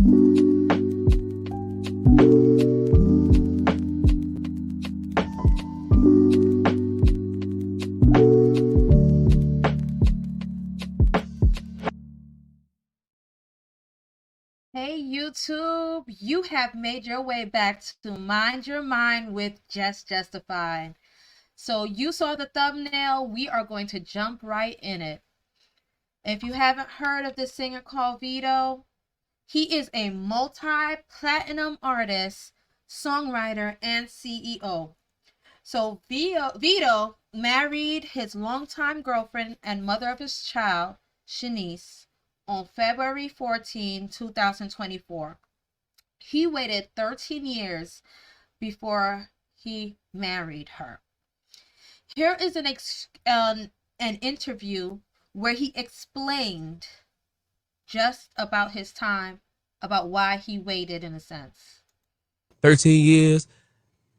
Hey YouTube, you have made your way back to Mind Your Mind with Just Justified. So you saw the thumbnail, we are going to jump right in it. If you haven't heard of this singer called Vedo, he is a multi-platinum artist, songwriter, and CEO. So Vedo married his longtime girlfriend and mother of his child, Shanice, on February 14, 2024. He waited 13 years before he married her. Here is an interview where he explained just about his time, about why he waited in a sense. 13 years.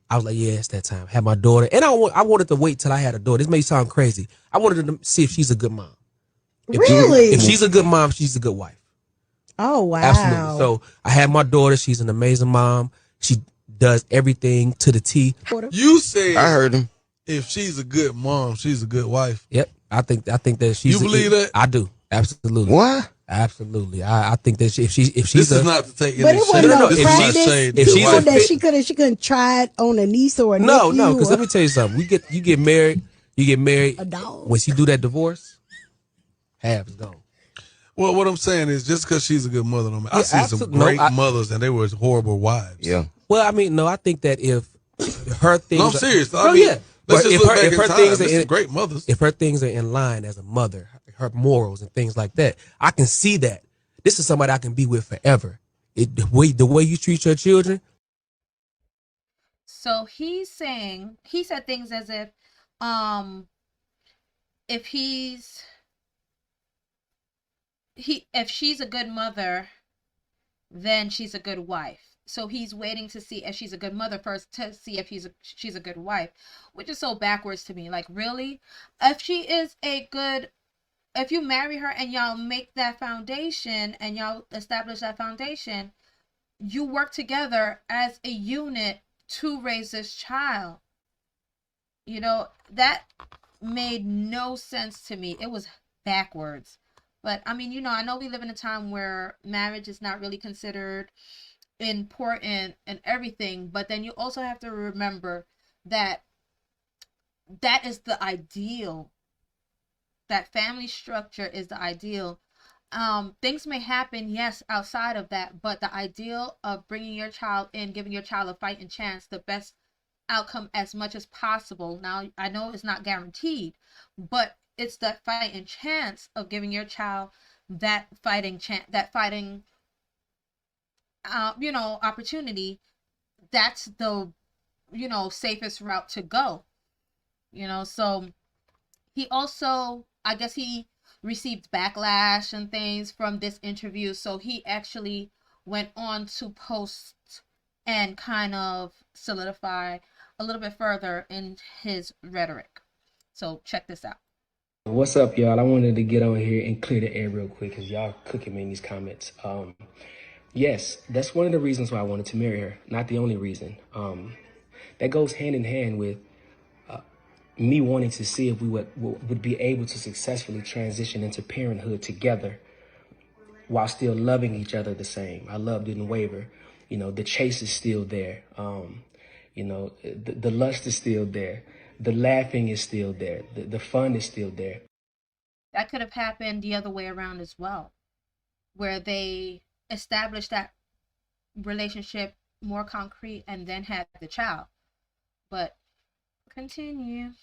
I was like, yeah, it's that time. Had my daughter. And I wanted to wait till I had a daughter. This may sound crazy. I wanted to see if she's a good mom. Really? If she's a good mom, she's a good wife. Oh, wow. Absolutely. So I had my daughter. She's an amazing mom. She does everything to the T. You said I heard him. If she's a good mom, she's a good wife. Yep. I think that she's. You believe that? I do. Absolutely. What? Absolutely. I think that if she's this is not to take any but it wasn't no practice. If she's that she couldn't try it on a niece or a nephew. No, because let me tell you something. You get married. A dog. When she do that divorce, half's gone. Well, what I'm saying is just because she's a good mother, don't mean I see some absolutely. great mothers and they were horrible wives. Yeah. Well, I mean, no, I think that if her things, no, I'm serious. I mean, let's just if look her, back if in her time. things are There's some great mothers. If her things are in line as a mother, her morals and things like that, I can see that. This is somebody I can be with forever. The way you treat your children. So he said things as if if she's a good mother, then she's a good wife. So he's waiting to see if she's a good mother first to see if she's a good wife, which is so backwards to me. Like, really? If you marry her and y'all make that foundation and y'all establish that foundation, you work together as a unit to raise this child. You know, that made no sense to me. It was backwards. But I mean, I know we live in a time where marriage is not really considered important and everything, but then you also have to remember that that is the ideal. That family structure is the ideal. Things may happen, yes, outside of that, but the ideal of bringing your child in, giving your child a fighting chance, the best outcome as much as possible. Now, I know it's not guaranteed, but it's that fighting chance of giving your child that fighting opportunity. That's the, safest route to go. So he also, I guess he received backlash and things from this interview. So he actually went on to post and kind of solidify a little bit further in his rhetoric. So check this out. What's up, y'all? I wanted to get on here and clear the air real quick because y'all cooking me in these comments. Yes, that's one of the reasons why I wanted to marry her. Not the only reason. That goes hand in hand with me wanting to see if we would be able to successfully transition into parenthood together while still loving each other the same. Our love didn't waver. The chase is still there. The lust is still there. The laughing is still there. The fun is still there. That could have happened the other way around as well, where they established that relationship more concrete and then had the child. But continue.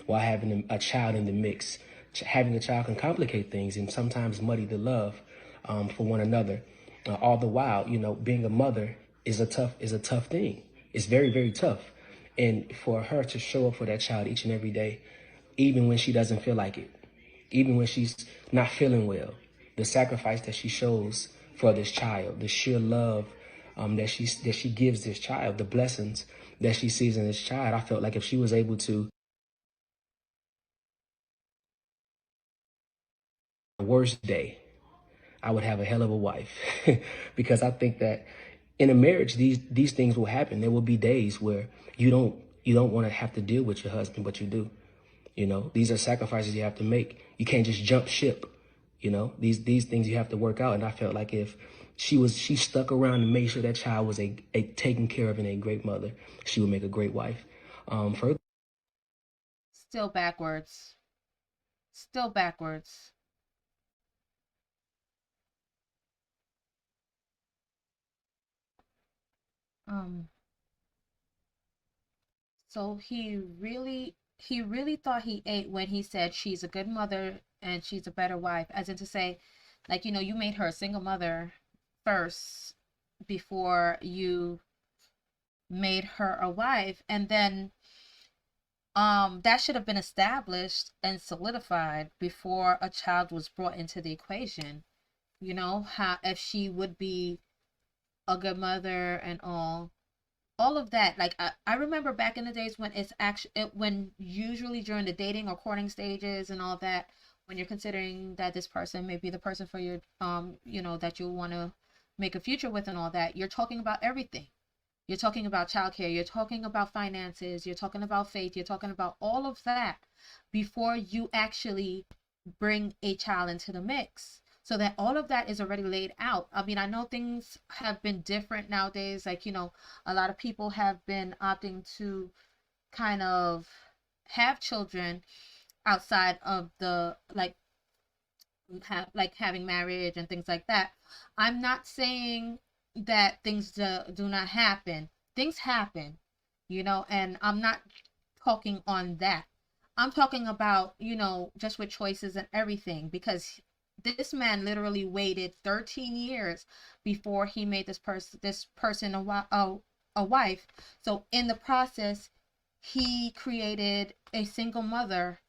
While having a child in the mix, having a child can complicate things and sometimes muddy the love for one another. All the while, being a mother is a tough thing. It's very, very tough. And for her to show up for that child each and every day, even when she doesn't feel like it, even when she's not feeling well, the sacrifice that she shows for this child, the sheer love that she gives this child, the blessings that she sees in this child, I felt like if she was able to, the worst day, I would have a hell of a wife. Because I think that in a marriage, these things will happen. There will be days where you don't want to have to deal with your husband, but you do. These are sacrifices you have to make. You can't just jump ship. These things you have to work out. And I felt like if she stuck around and made sure that child was a taken care of and a great mother, she would make a great wife. Further. Still backwards. Still backwards. So he really thought he ate when he said she's a good mother and she's a better wife, as in to say, like, you made her a single mother first before you made her a wife, and then that should have been established and solidified before a child was brought into the equation. How if she would be a good mother and all of that. Like I remember back in the days when it's actually when usually during the dating or courting stages and all that, when you're considering that this person may be the person for your that you want to make a future with and all that, you're talking about everything. You're talking about childcare, you're talking about finances, you're talking about faith, you're talking about all of that before you actually bring a child into the mix. So that all of that is already laid out. I mean, I know things have been different nowadays. Like, a lot of people have been opting to kind of have children outside of the having marriage and things like that. I'm not saying that things do not happen. Things happen, and I'm not talking on that. I'm talking about, just with choices and everything, because this man literally waited 13 years before he made this person a wife. So in the process, he created a single mother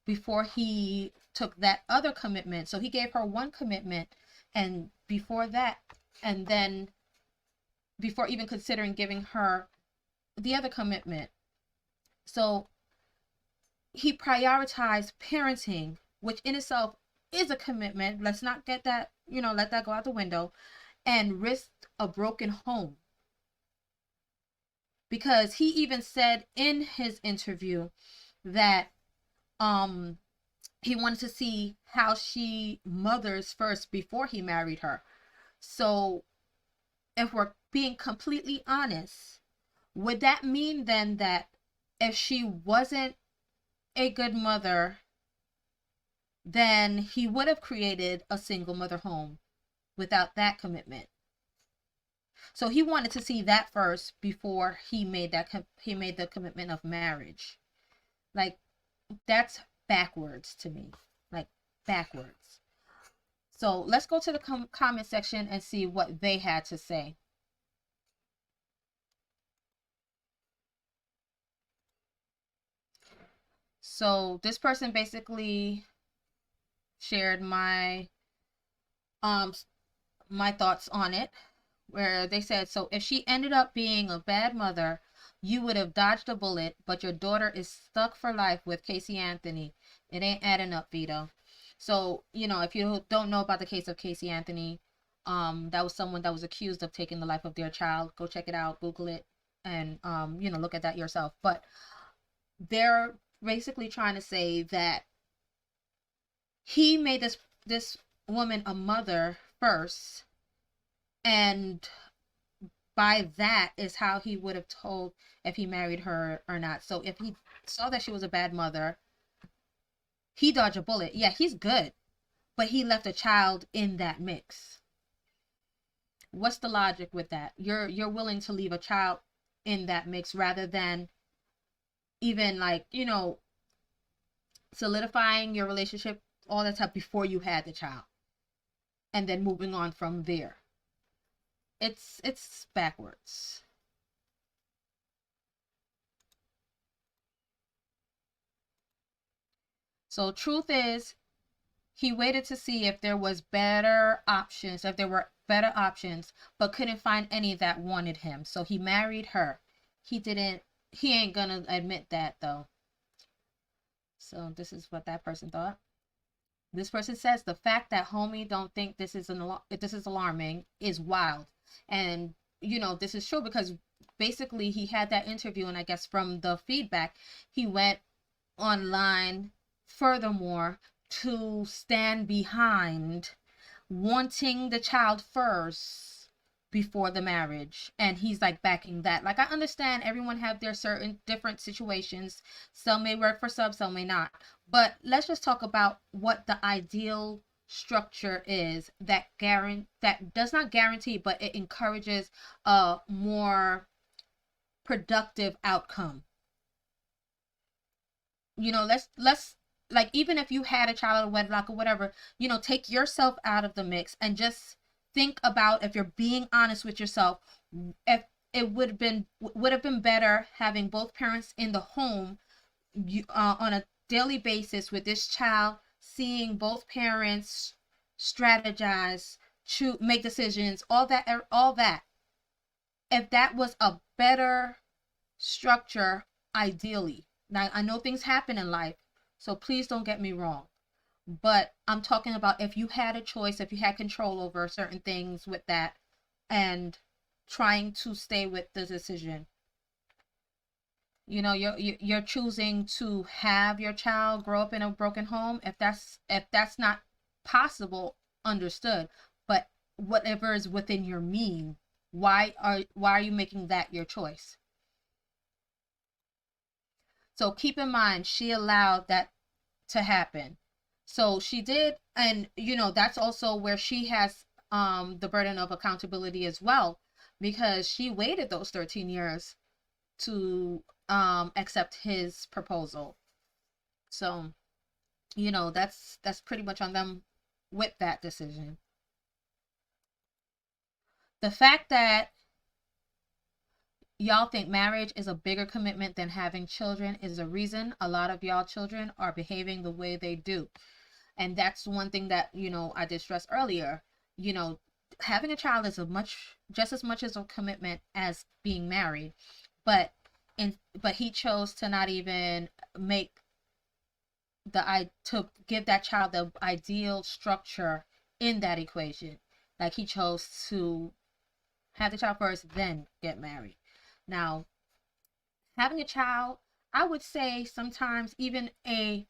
before he took that other commitment. So he gave her one commitment, and before that, and then before even considering giving her the other commitment. So he prioritized parenting, which in itself is a commitment. Let's not get that, let that go out the window, and risked a broken home. Because he even said in his interview that he wanted to see how she mothers first before he married her. So if we're being completely honest, would that mean then that if she wasn't a good mother, then he would have created a single mother home without that commitment? So he wanted to see that first before he made the commitment of marriage. Like, that's backwards to me. Like, backwards. So let's go to the comment section and see what they had to say. So this person basically shared my thoughts on it, where they said, so if she ended up being a bad mother, you would have dodged a bullet, but your daughter is stuck for life with Casey Anthony. It ain't adding up, Vedo. So, if you don't know about the case of Casey Anthony, that was someone that was accused of taking the life of their child. Go check it out, Google it, and look at that yourself. But they're basically trying to say that he made this woman a mother first, and by that is how he would have told if he married her or not. So if he saw that she was a bad mother, he dodged a bullet. Yeah, he's good, but he left a child in that mix. What's the logic with that? You're willing to leave a child in that mix rather than even solidifying your relationship, all that stuff before you had the child, and then moving on from there. It's backwards. So truth is, he waited to see if there were better options, but couldn't find any that wanted him. So he married her. He ain't gonna admit that though. So this is what that person thought. This person says the fact that homie don't think this is alarming is wild. And this is true because basically he had that interview, and I guess from the feedback he went online furthermore to stand behind wanting the child first before the marriage, and he's like backing that. Like, I understand everyone have their certain different situations. Some may work for some may not, but let's just talk about what the ideal structure is that does not guarantee, but it encourages a more productive outcome. Let's like, even if you had a child out of wedlock or whatever, take yourself out of the mix and just think about, if you're being honest with yourself, if it would have been better having both parents in the home on a daily basis with this child, seeing both parents strategize, make decisions, all that. If that was a better structure, ideally. Now, I know things happen in life, so please don't get me wrong. But I'm talking about if you had a choice, if you had control over certain things with that, and trying to stay with the decision. You're choosing to have your child grow up in a broken home. If that's not possible, understood. But whatever is within your mean, why are you making that your choice? So keep in mind, she allowed that to happen. So she did, and that's also where she has the burden of accountability as well, because she waited those 13 years to accept his proposal. So that's pretty much on them with that decision. The fact that y'all think marriage is a bigger commitment than having children is a reason a lot of y'all children are behaving the way they do. And that's one thing that, I did stress earlier. Having a child is just as much as a commitment as being married. But he chose to not even to give that child the ideal structure in that equation. Like, he chose to have the child first, then get married. Now, having a child, I would say sometimes even a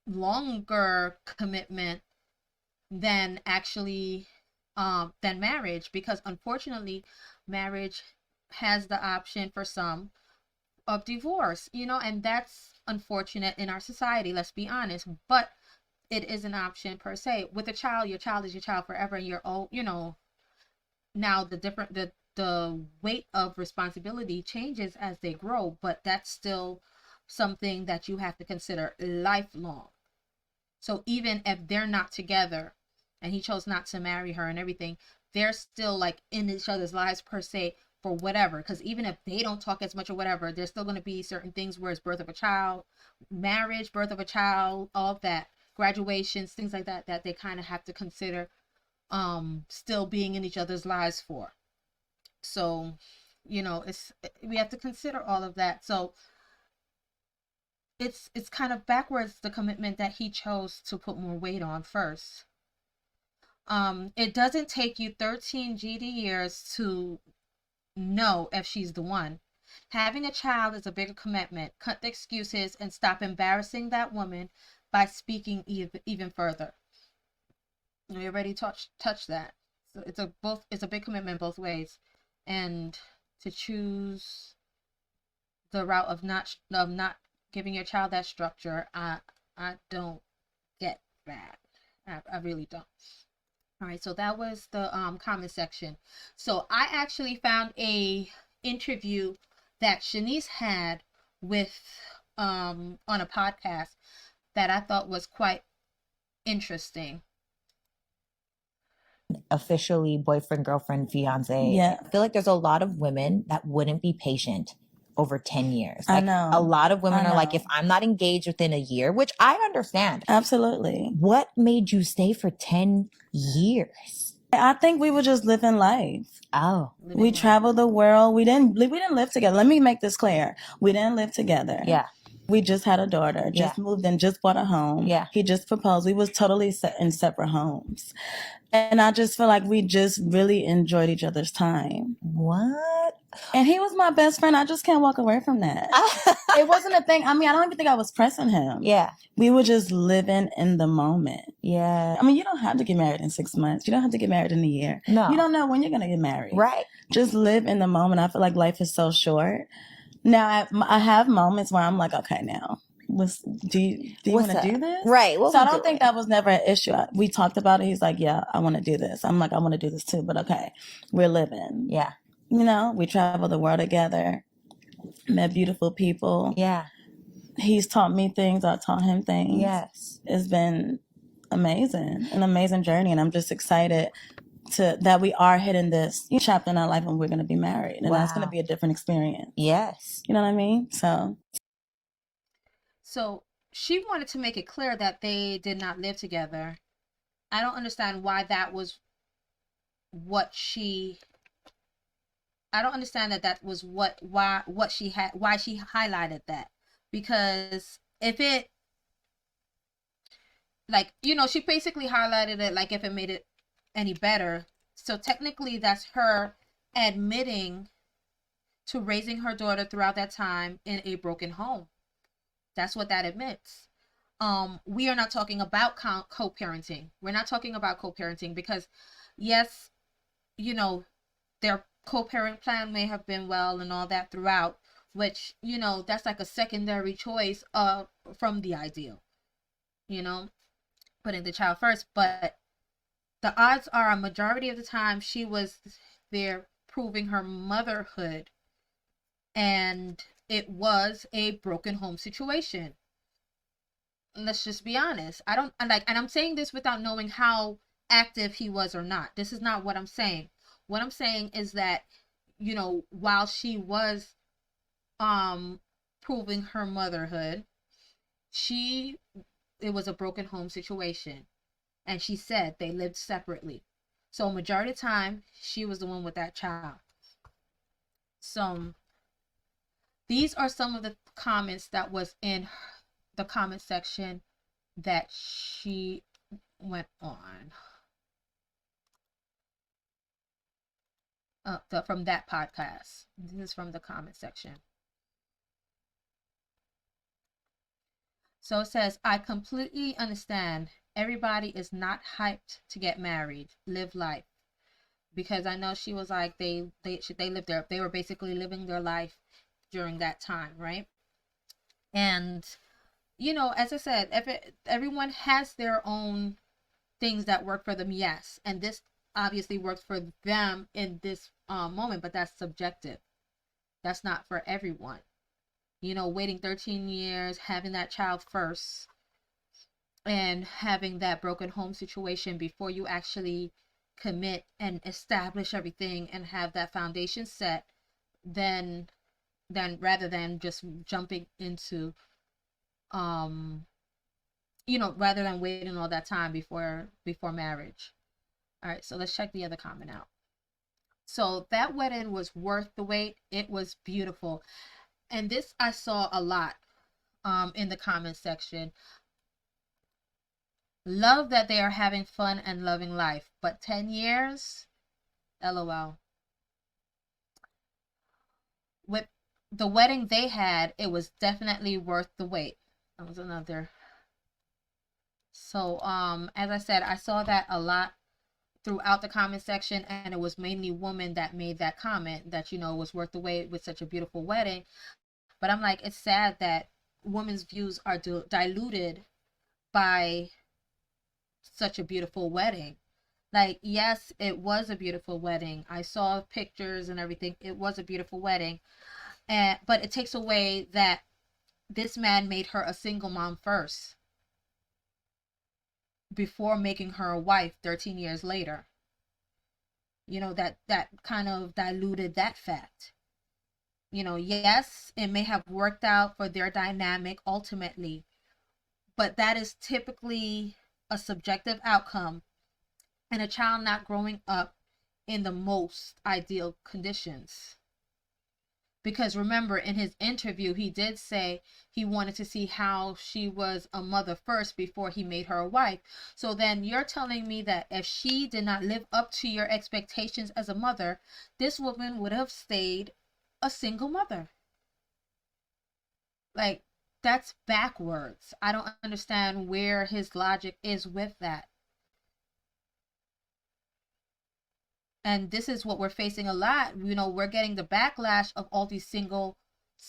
longer commitment than actually than marriage, because unfortunately marriage has the option for some of divorce, and that's unfortunate in our society, let's be honest, but it is an option per se. With a child, your child is your child forever, and you're all, now the weight of responsibility changes as they grow, but that's still something that you have to consider lifelong. So even if they're not together and he chose not to marry her and everything, they're still like in each other's lives per se for whatever. Because even if they don't talk as much or whatever, there's still going to be certain things where it's birth of a child, marriage, birth of a child, all of that, graduations, things like that, that they kind of have to consider still being in each other's lives for. So, we have to consider all of that. So it's kind of backwards, the commitment that he chose to put more weight on first. It doesn't take you 13 GD years to know if she's the one. Having a child is a bigger commitment. Cut the excuses and stop embarrassing that woman by speaking even further. We already touched that. So it's a big commitment both ways, and to choose the route of not giving your child that structure, I don't get that. I really don't. All right, so that was the comment section. So I actually found a interview that Shanice had with on a podcast that I thought was quite interesting. Officially boyfriend, girlfriend, fiance. Yeah. I feel like there's a lot of women that wouldn't be patient over 10 years. I Like, know. a lot of women are like, if I'm not engaged within a year, which I understand. Absolutely. What made you stay for 10 years? I think we were just living life. Oh. We traveled the world. We didn't live together. Let me make this clear. We didn't live together. Yeah. We just had a daughter, just moved in, just bought a home. Yeah. He just proposed. We was totally in separate homes. And I just feel like we just really enjoyed each other's time. What? And he was my best friend. I just can't walk away from that. It wasn't a thing. I mean, I don't even think I was pressing him. Yeah. We were just living in the moment. Yeah. I mean, you don't have to get married in 6 months. You don't have to get married in a year. No. You don't know when you're going to get married. Right. Just live in the moment. I feel like life is so short. Now, I have moments where I'm like, okay, now, do you want to do this? Right. So I don't think that was never an issue. We talked about it. He's like, yeah, I want to do this. I'm like, I want to do this too. But okay, we're living. Yeah. You know, we travel the world together, met beautiful people. Yeah. He's taught me things. I taught him things. Yes. It's been amazing, an amazing journey. And I'm just excited that we are hitting this chapter in our life when we're going to be married. And that's going to be a different experience. Yes. You know what I mean? So she wanted to make it clear that they did not live together. I don't understand why that was what she... I don't understand that was why she highlighted that. Because if it, like, you know, she basically highlighted it like if it made it any better. So technically that's her admitting to raising her daughter throughout that time in a broken home. That's what that admits. We are not talking about co-parenting. We're not talking about co-parenting because, yes, you know, their co-parent plan may have been well and all that throughout, which, you know, that's like a secondary choice from the ideal, you know, putting the child first. But the odds are a majority of the time she was there proving her motherhood, and it was a broken home situation. Let's just be honest. And I'm saying this without knowing how active he was or not. This is not what I'm saying. What I'm saying is that, you know, while she was proving her motherhood, it was a broken home situation. And she said they lived separately. So majority of the time, she was the one with that child. So these are some of the comments that was in the comment section that she went on. From that podcast. This is from the comment section. So it says, I completely understand. Everybody is not hyped to get married, live life. Because I know she was like, they lived there. They were basically living their life during that time, right? And, you know, as I said, everyone has their own things that work for them, yes. And this obviously works for them in this moment, but that's subjective. That's not for everyone. You know, waiting 13 years, having that child first, and having that broken home situation before you actually commit and establish everything and have that foundation set, then rather than just jumping into you know, rather than waiting all that time before marriage. All right, so let's check the other comment out. So that wedding was worth the wait. It was beautiful. And this I saw a lot in the comment section. Love that they are having fun and loving life, but 10 years, LOL. With the wedding they had, it was definitely worth the wait. That was another. So as I said, I saw that a lot throughout the comment section, and it was mainly women that made that comment that, you know, it was worth the wait with such a beautiful wedding. But I'm like, it's sad that women's views are diluted by such a beautiful wedding. Like, yes, it was a beautiful wedding. I saw pictures and everything. It was a beautiful wedding. But it takes away that this man made her a single mom first before making her a wife 13 years later. You know, that kind of diluted that fact. You know, yes, it may have worked out for their dynamic ultimately, but that is typically a subjective outcome, and a child not growing up in the most ideal conditions. Because remember, in his interview, he did say he wanted to see how she was a mother first before he made her a wife. So then you're telling me that if she did not live up to your expectations as a mother, this woman would have stayed a single mother. Like, that's backwards. I don't understand where his logic is with that. And this is what we're facing a lot. You know, we're getting the backlash of all these single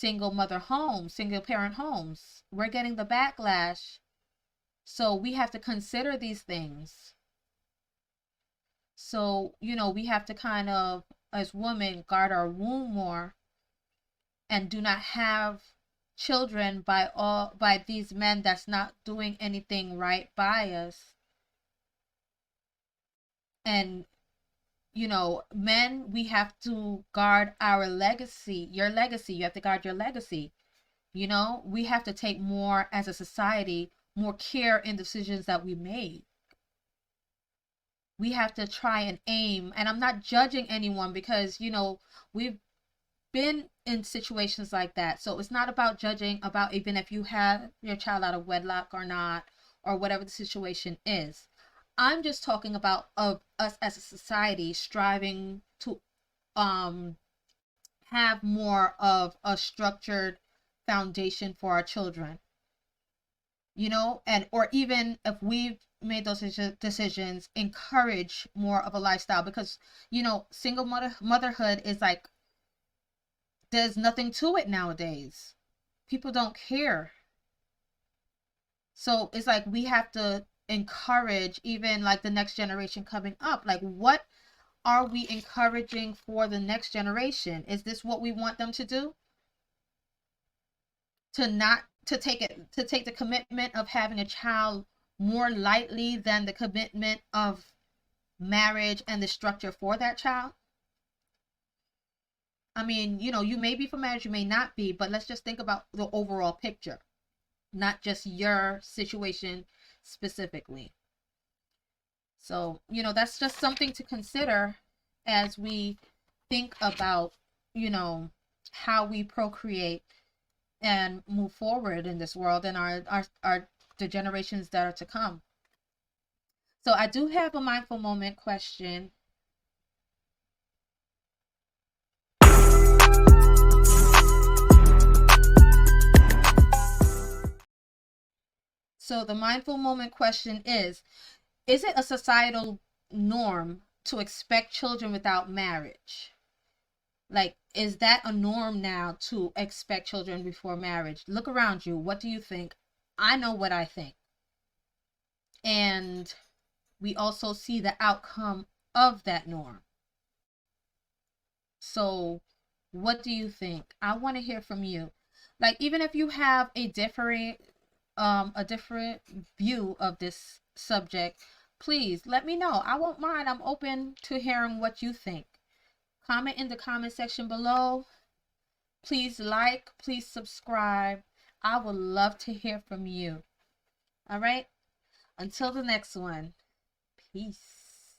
mother homes, single parent homes. We're getting the backlash. So we have to consider these things. So, you know, we have to kind of, as women, guard our womb more and do not have children by these men that's not doing anything right by us. And you know, men, we have to guard our legacy, your legacy. You have to guard your legacy. You know, we have to take more as a society, more care in decisions that we make. We have to try and aim, and I'm not judging anyone because, you know, we've been in situations like that. So it's not about judging about even if you have your child out of wedlock or not, or whatever the situation is. I'm just talking about of us as a society striving to have more of a structured foundation for our children. You know, and or even if we've made those decisions, encourage more of a lifestyle, because you know, single motherhood is like, there's nothing to it nowadays. People don't care. So it's like we have to encourage even like the next generation coming up. Like, what are we encouraging for the next generation? Is this what we want them to do? To take the commitment of having a child more lightly than the commitment of marriage and the structure for that child? I mean, you know, you may be for marriage, you may not be, but let's just think about the overall picture, not just your situation specifically. So, you know, that's just something to consider as we think about, you know, how we procreate and move forward in this world and the generations that are to come. So I do have a mindful moment question. So the mindful moment question is it a societal norm to expect children without marriage? Like, is that a norm now to expect children before marriage? Look around you. What do you think? I know what I think. And we also see the outcome of that norm. So what do you think? I want to hear from you. Like, even if you have a different view of this subject, please let me know. I won't mind. I'm open to hearing what you think. Comment in the comment section below. Please like, please subscribe. I would love to hear from you. All right? Until the next one. Peace.